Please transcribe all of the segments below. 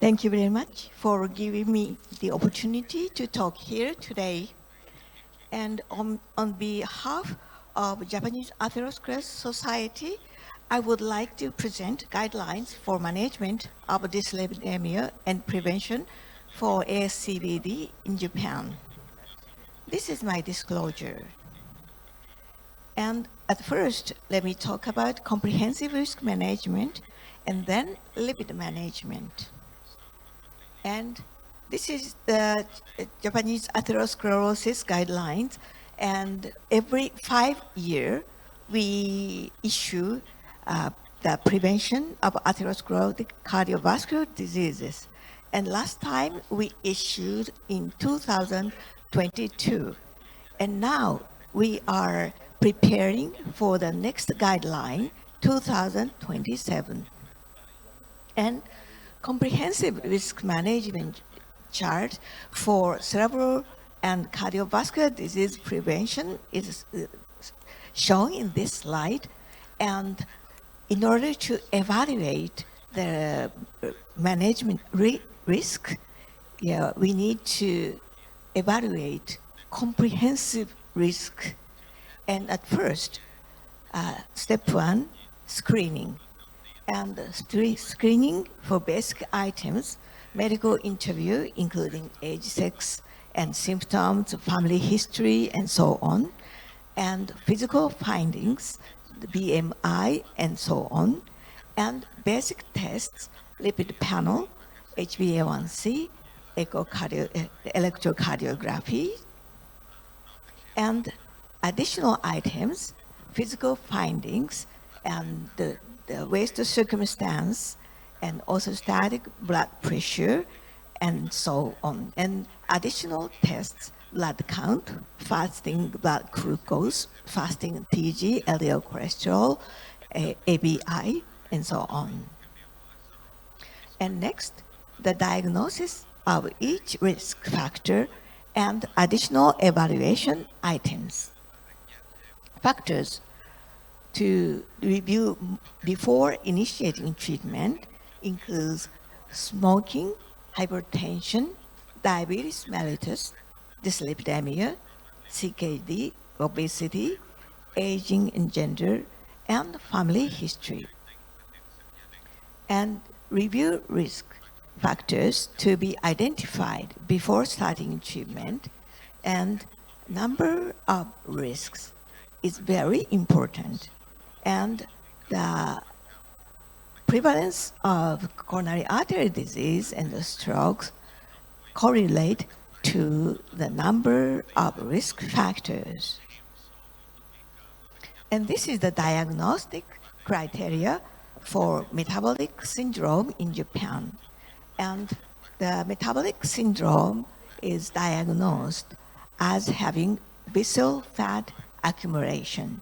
Thank you very much for giving me the opportunity to talk here today. And on behalf of Japanese Atherosclerosis Society, I would like to present guidelines for management of dyslipidemia and prevention for ASCVD in Japan. This is my disclosure. And at first, let me talk about comprehensive risk management and then lipid management. And this is the Japanese atherosclerosis guidelines. And every 5 years, we issue the prevention of atherosclerotic cardiovascular diseases. And last time we issued in 2022. And now we are preparing for the next guideline, 2027. And comprehensive risk management chart for cerebral and cardiovascular disease prevention is shown in this slide. And in order to evaluate the management risk, we need to evaluate comprehensive risk. And at first, step 1, screening. And screening for basic items, medical interview, including age, sex, and symptoms, family history, and so on, and physical findings, the BMI, and so on, and basic tests, lipid panel, HbA1c, electrocardiography, and additional items, physical findings, and the waist circumstance, and also static blood pressure, and so on. And additional tests, blood count, fasting blood glucose, fasting TG, LDL cholesterol, ABI, and so on. And next, the diagnosis of each risk factor and additional evaluation items. Factors to review before initiating treatment includes smoking, hypertension, diabetes mellitus, dyslipidemia, CKD, obesity, aging and gender, and family history. And review risk factors to be identified before starting treatment, and number of risks is very important. And the prevalence of coronary artery disease and the strokes correlate to the number of risk factors. And this is the diagnostic criteria for metabolic syndrome in Japan. And the metabolic syndrome is diagnosed as having visceral fat accumulation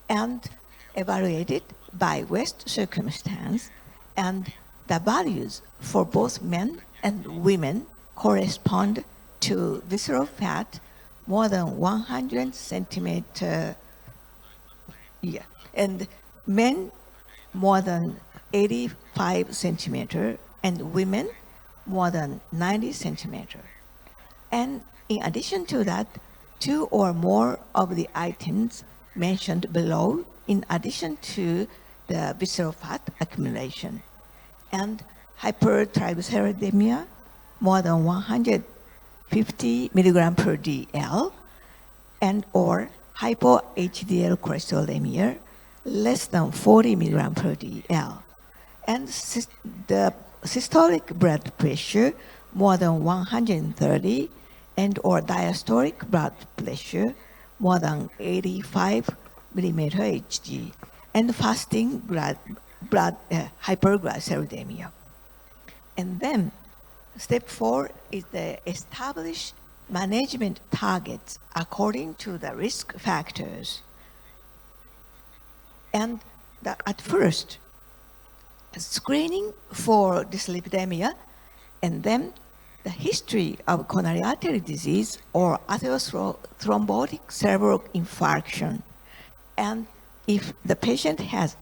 and evaluated by waist circumstance, and the values for both men and women correspond to visceral fat more than 100 centimeter, and men more than 85 centimeter, and women more than 90 centimeter. And in addition to that, 2 or more of the items mentioned below, in addition to the visceral fat accumulation, and hypertriglyceridemia more than 150 milligram per dl, and or hypo-HDL cholesterolemia less than 40 milligram per dl, and the systolic blood pressure more than 130, and or diastolic blood pressure more than 85 millimeter Hg, and fasting hyperglyceridemia. And then step 4 is the establish management targets according to the risk factors. And at first, screening for dyslipidemia, and then the history of coronary artery disease or atherosclerotic cerebral infarction. And if the patient has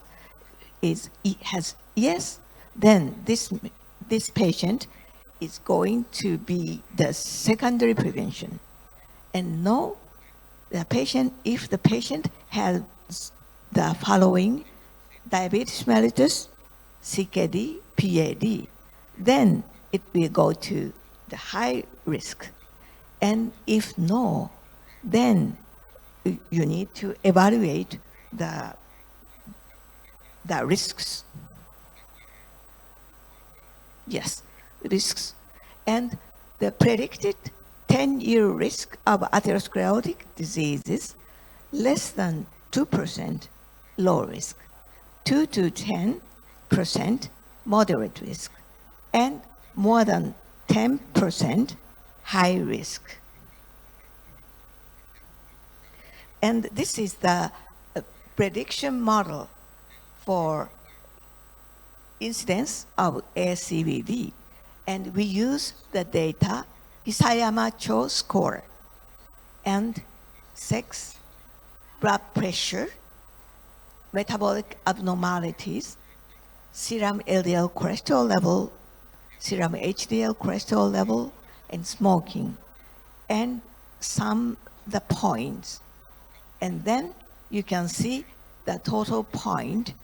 yes, then this patient is going to be the secondary prevention. And no, if the patient has the following: diabetes mellitus, CKD, PAD, then it will go to the high risk. And if no, then you need to evaluate the risks. Yes, risks. And the predicted 10-year risk of atherosclerotic diseases, less than 2% low risk, 2 to 10% moderate risk, and more than 10% high risk. And this is the prediction model for incidence of ASCVD. And we use the data Hisayama-Cho score and sex, blood pressure, metabolic abnormalities, serum LDL cholesterol level, serum HDL cholesterol level, and smoking, and sum the points. And then you can see the total point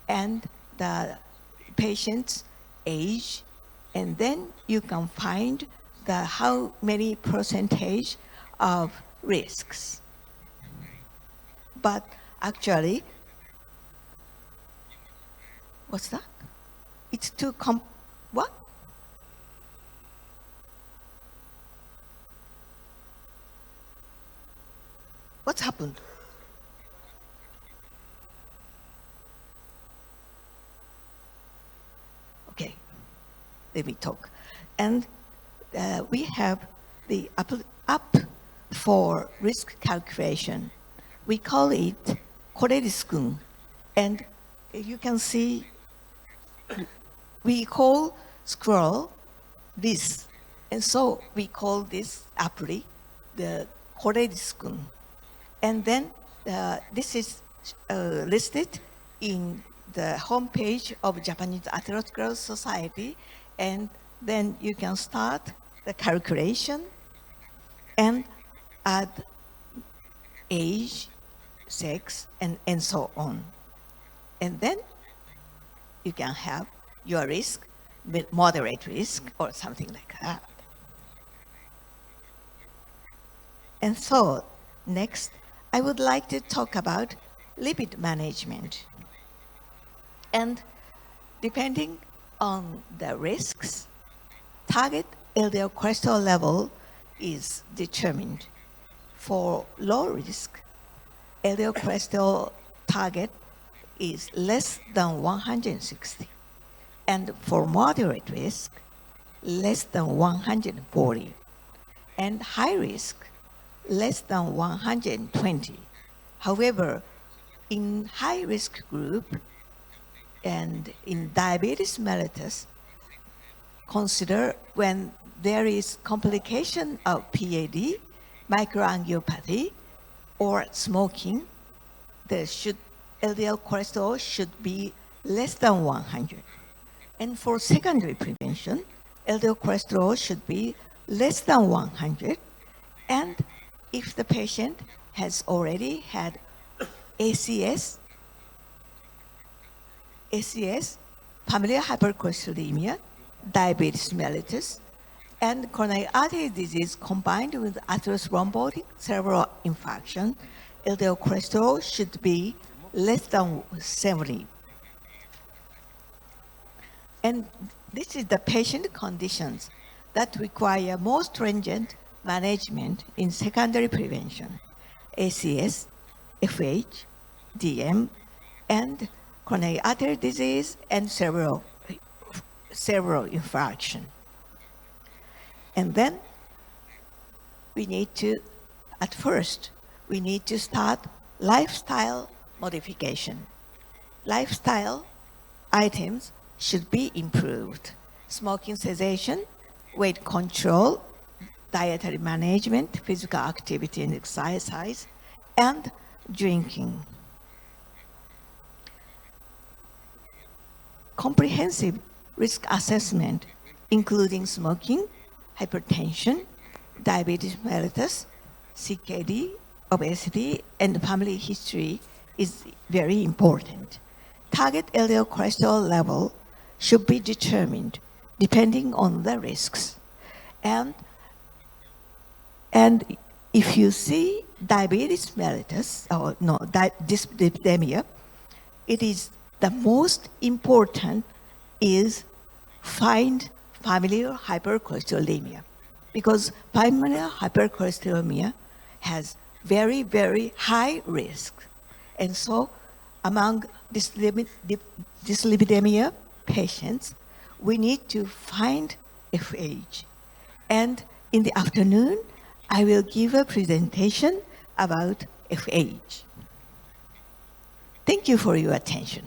and the patient's age, and then you can find how many percentage of risks. But actually, what's that? It's too what? What's happened? Okay, let me talk. And we have the up for risk calculation. We call it Korediscun. And you can see we call scroll this. And so we call this apply the Korediscun. And then this is listed in the homepage of Japanese Atherosclerosis Society, and then you can start the calculation and add age, sex, and so on. And then you can have your risk with moderate risk or something like that. And so next, I would like to talk about lipid management. And depending on the risks, target LDL cholesterol level is determined. For low risk, LDL cholesterol target is less than 160. And for moderate risk, less than 140. And high risk, less than 120. However, in high risk group and in diabetes mellitus, consider when there is complication of PAD, microangiopathy, or smoking, LDL cholesterol should be less than 100. And for secondary prevention, LDL cholesterol should be less than 100. And if the patient has already had ACS, familial hypercholesterolemia, diabetes mellitus, and coronary artery disease combined with atherosclerotic cerebral infarction, LDL cholesterol should be less than 70. And this is the patient conditions that require more stringent management in secondary prevention: ACS, FH, DM, and coronary artery disease and cerebral infarction. And then we need to start lifestyle modification. Lifestyle items should be improved: smoking cessation, weight control, dietary management, physical activity and exercise, and drinking. Comprehensive risk assessment including smoking, hypertension, diabetes mellitus, CKD, obesity, and family history is very important. Target LDL cholesterol level should be determined depending on the risks. And if you see diabetes mellitus, or no, dyslipidemia, it is the most important is find familial hypercholesterolemia, because familial hypercholesterolemia has very, very high risk. And so among dyslipidemia patients, we need to find FH. And in the afternoon, I will give a presentation about FH. Thank you for your attention.